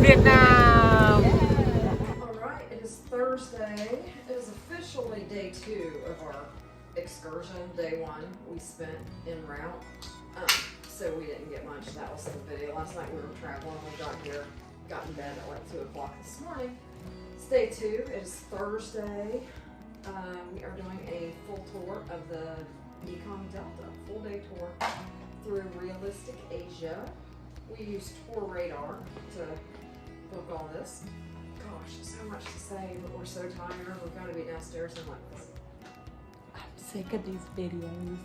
Vietnam. All right, it is Thursday. It is officially day 2 of our excursion. Day 1 we spent en route, so we didn't get much. That was the video. Last night we were traveling. We got here, got in bed at like 2 o'clock this morning. It's day 2. It is Thursday. We are doing a full tour of the Mekong Delta, full day tour through Realistic Asia. We used Tour Radar to book all this. Gosh, so much to say, but we're so tired. We've got to be downstairs and like this. I'm sick of these videos.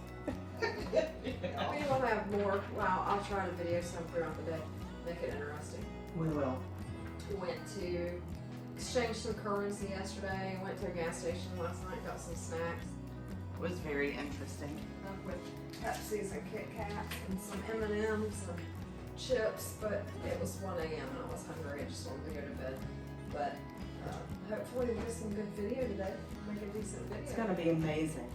We will have more. Well, I'll try to video some throughout the day. Make it interesting. We will. We went to exchange some currency yesterday. Went to a gas station last night. Got some snacks. It was very interesting. With Pepsis and Kit Kats and some M&Ms and chips, but it was 1 a.m. and I was hungry. I just wanted to go to bed. But hopefully we'll get some good video today. Make a decent video. It's going to be amazing.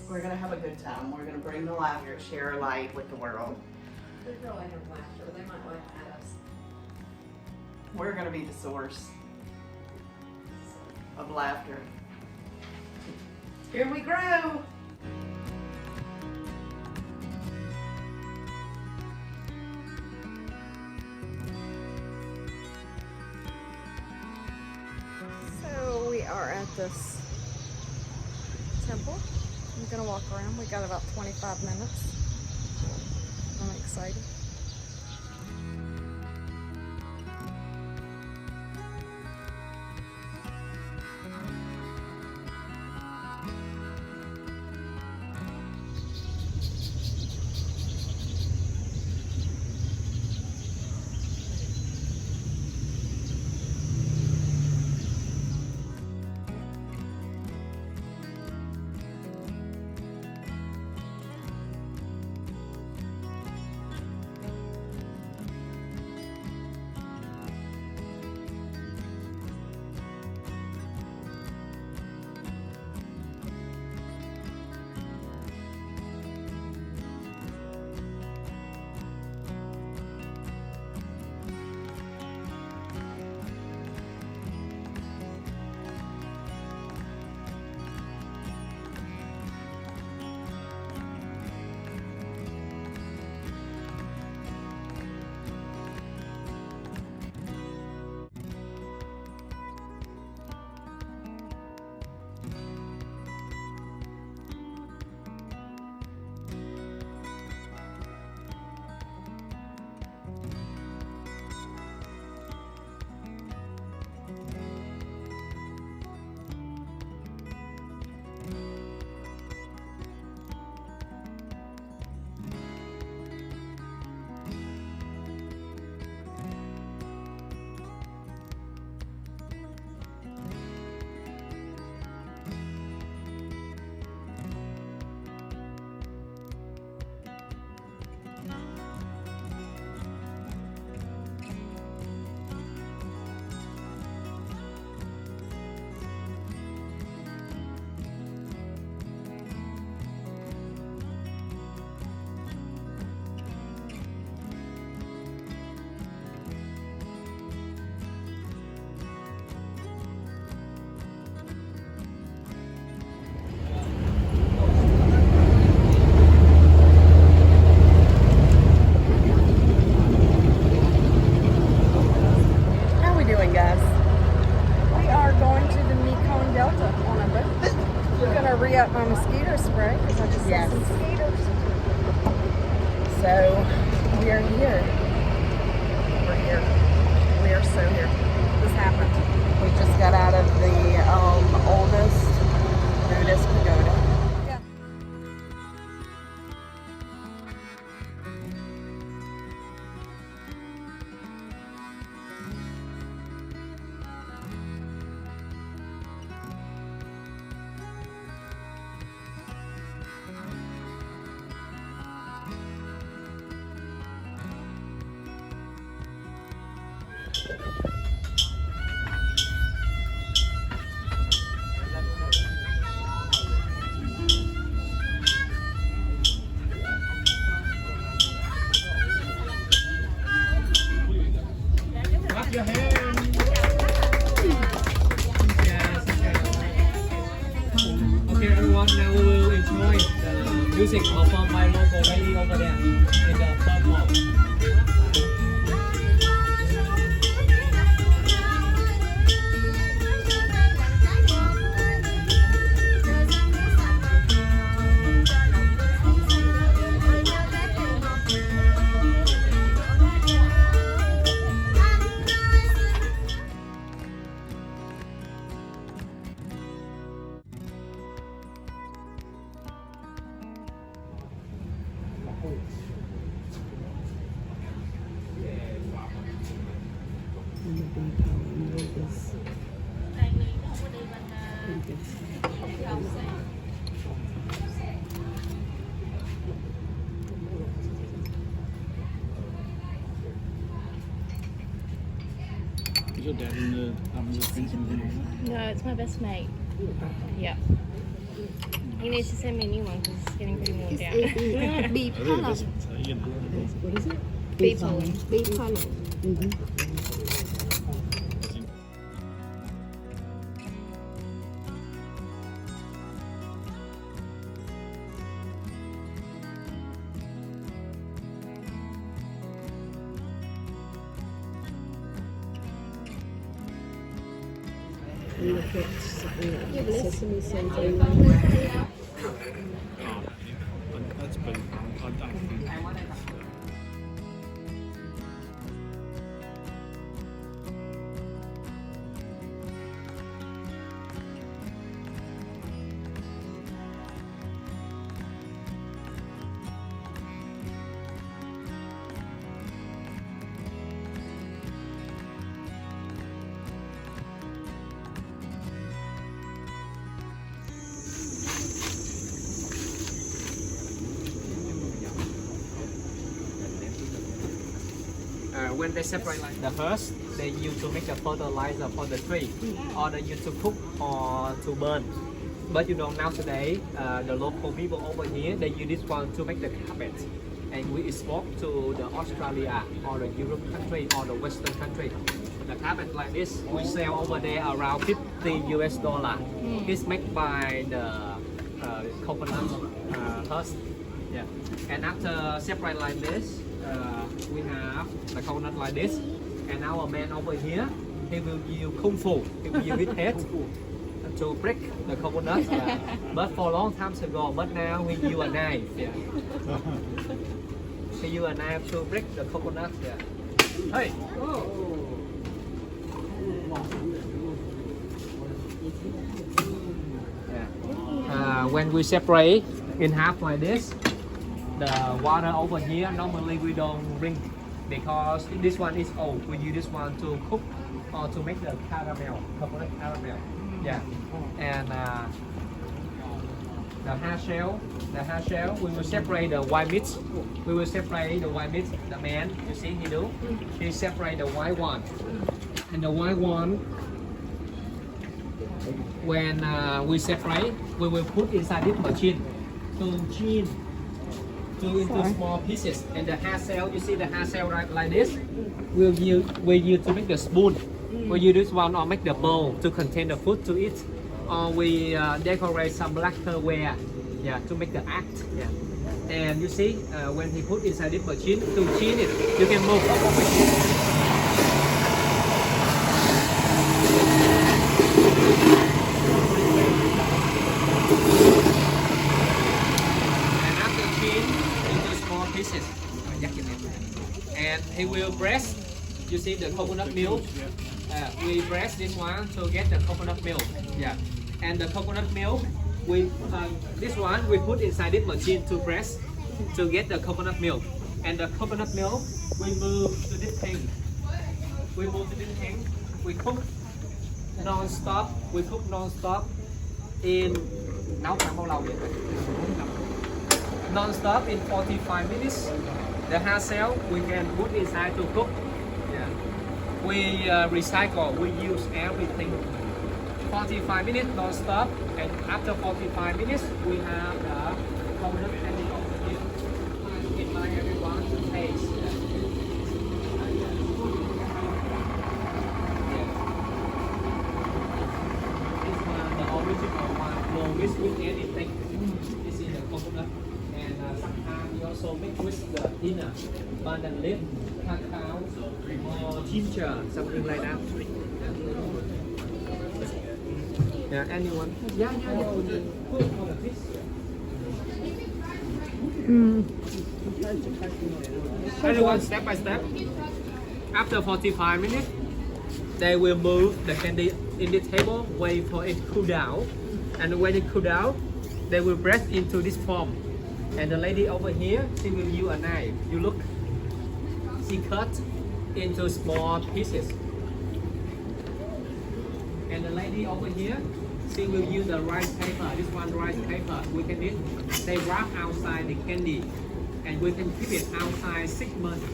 We're going to have a good time. We're going to bring the laughter, share a light with the world. They probably have laughter. They might laugh at us. We're going to be the source of laughter. Here we grow. So we are at this temple. I'm gonna walk around. We got about 25 minutes. I'm excited. Re-up my mosquito spray because I just saw some mosquitoes. So we are here. We're here. We are so here. This happened. We just got out of the oldest Buddhist pagoda. over there in the third wall. Is your dad in the drinking video? No, it's my best mate. Yeah. He needs to send me a new one because it's getting pretty worn down. Bee I think pollen. this one's taken. What is it? Bee pollen. Bee pollen. Look at sesame seeds. Oh, that's been. I don't think. When they separate like the first, they use to make a fertilizer for the tree, or they use to cook or to burn. But you know nowadays, the local people over here, they use this one to make the carpet, and we export to the Australia or the Europe country or the Western country. The carpet like this, we sell over there around $50. It's made by the coconut husk. Yeah, and after separate like this. We have the coconut like this, and our man over here, he will use kung fu, he will use his head to break the coconut. But for a long time ago, but now we use a knife. Yeah. He use a knife to break the coconut. Yeah. Hey. Yeah. When we separate in half like this. The water over here normally we don't drink because this one is old. We use this one to cook or to make the caramel, coconut caramel. Yeah, and the hard shell, we will separate the white meat. We will separate the white meat. The man, you see, he separate the white one, and the white one. When we separate, we will put inside this machine to gene. Into small pieces, and the hard shell, you see the hard shell right like this, we use to make the spoon. We use this one or make the bowl to contain the food to eat, or we decorate some lacquerware, yeah, to make the act. Yeah, and you see when he put inside this machine to clean it, you can move. And he will press, you see the coconut milk, we press this one to get the coconut milk. Yeah, and the coconut milk, we this one we put inside this machine to press to get the coconut milk. And the coconut milk, we move to this thing. We move to this thing. We cook non-stop. We cook non-stop in non-stop in 45 minutes. The hard shell we can put inside to cook. Yeah. We recycle, we use everything. 45 minutes non-stop, and after 45 minutes we have the coconut candy over here. Invite everyone to taste. This one, the original one, no mix with anything. This is the coconut, and sometimes we also mix dinner. Banana leaf, cacao, or ginger, something like that. Yeah, anyone? Yeah. Put on the fish. Everyone step by step. After 45 minutes, they will move the candy in the table, wait for it to cool down. And when it cool down, they will press into this form. And the lady over here, she will use a knife. You look, she cut into small pieces. And the lady over here, she will use the rice paper. This one rice paper. We can eat. They wrap outside the candy, and we can keep it outside 6 months.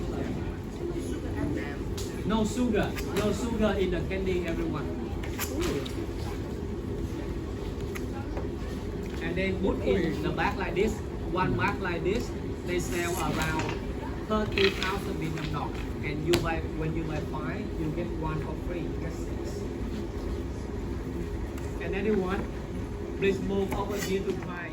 No sugar in the candy, everyone. And they put in the bag like this. One bag like this, they sell around 30,000 Vietnam dong. And you buy, when you buy 5, you get 1 for free. That's 6. And anyone, please move over here to try.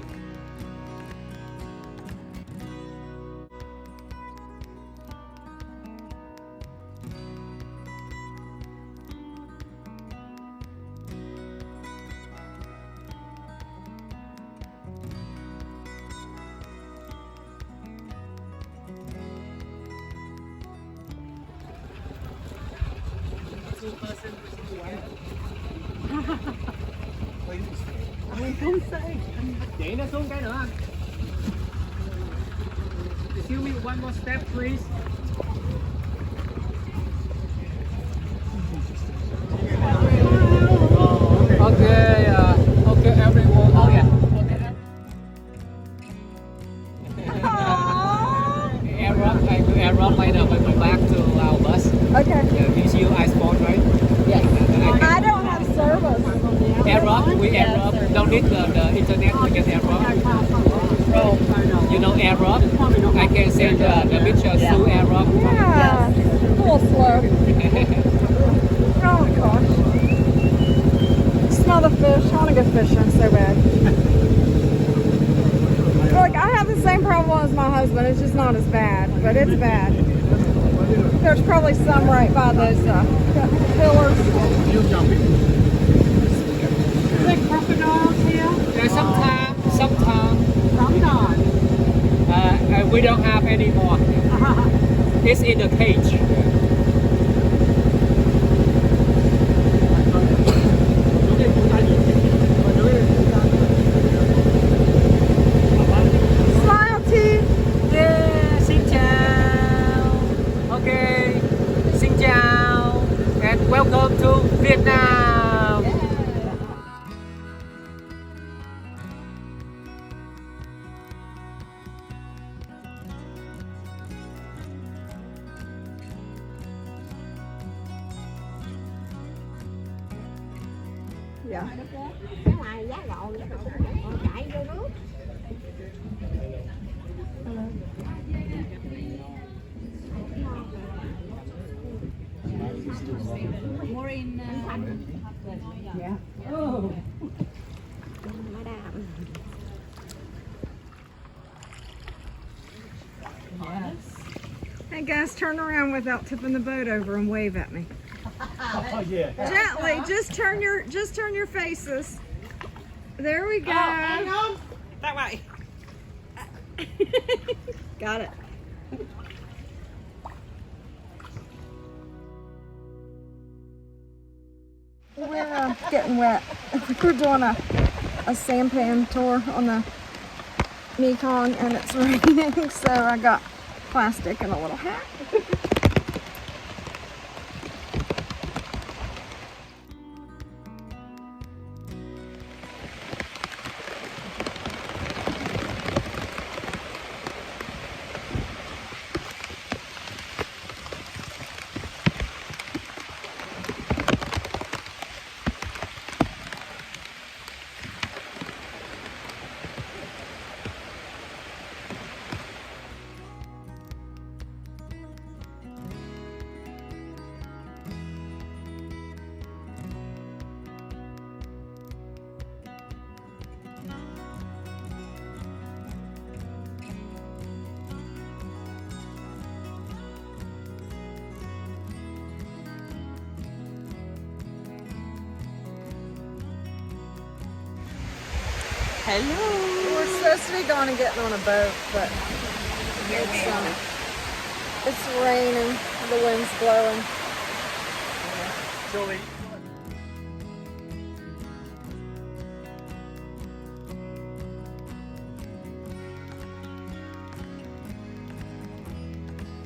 Vậy nó xuống cái nữa anh. Excuse me, one more step please. Okay, okay everyone. Oh yeah. Air later when we're back to our bus. Okay. Yeah, is you ice ball, right? Yes. I don't have service. AirDrop, we AirDrop. Don't need the internet, we can AirDrop. You know AirDrop? I can send the picture through AirDrop. Yeah. A little slow. Oh gosh. Smell the fish. I want to go fishing so bad. Look, I have the same problem as my husband. It's just not as bad, but it's bad. There's probably some right by those pillars. Is there crocodiles here? Yeah, sometimes. Sometimes. We don't have any more. It's in the cage. Smile teeth. Yeah, xin chào. Okay, xin chào. And welcome to Vietnam. Yeah. Cái ngoài giá gọn còn chạy vô nước. More in Yeah. Madam. Hey guys, turn around without tipping the boat over and wave at me. Oh yeah. Gently, just turn your faces. There we go. Hang on. That way. Got it. We're getting wet. We're doing a sampan tour on the Mekong and it's raining, so I got plastic and a little hat. Hello. We're supposed to be going and getting on a boat, but it's raining. The wind's blowing. Joey.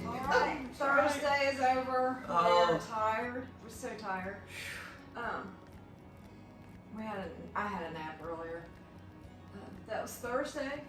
Alright, Thursday is over. Oh. We're tired. We're so tired. I had a nap earlier. That was Thursday.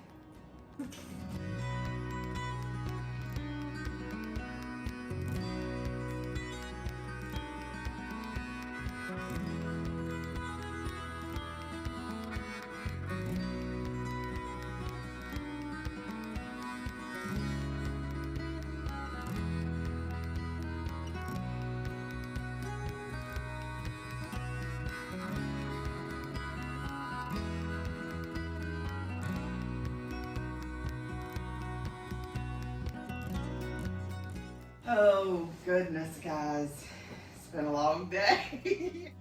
Oh, goodness, guys. It's been a long day.